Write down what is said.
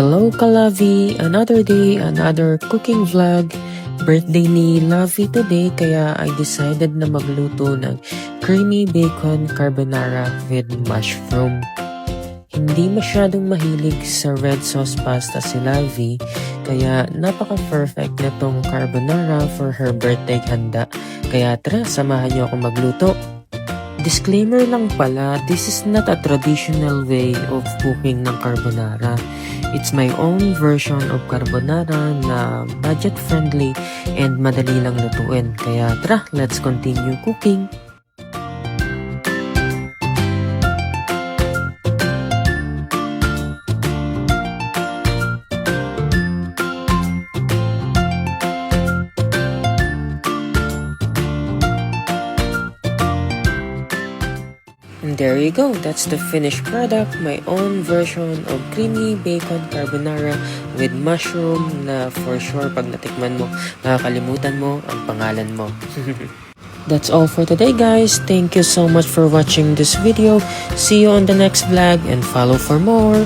Hello Kalavi! Another day, another cooking vlog. Birthday ni Lovey today kaya I decided na magluto ng creamy bacon carbonara with mushroom. Hindi masyadong mahilig sa red sauce pasta si Lovey kaya napaka-perfect na tong carbonara for her birthday handa. Kaya tara, samahan niyo ako magluto. Disclaimer lang pala, this is not a traditional way of cooking ng carbonara. It's my own version of carbonara na budget-friendly and madali lang lutuin. Kaya tara, let's continue cooking! And there you go, that's the finished product, my own version of creamy bacon carbonara with mushroom na for sure pag natikman mo, makakalimutan mo ang pangalan mo. That's all for today guys, thank you so much for watching this video, see you on the next vlog and follow for more.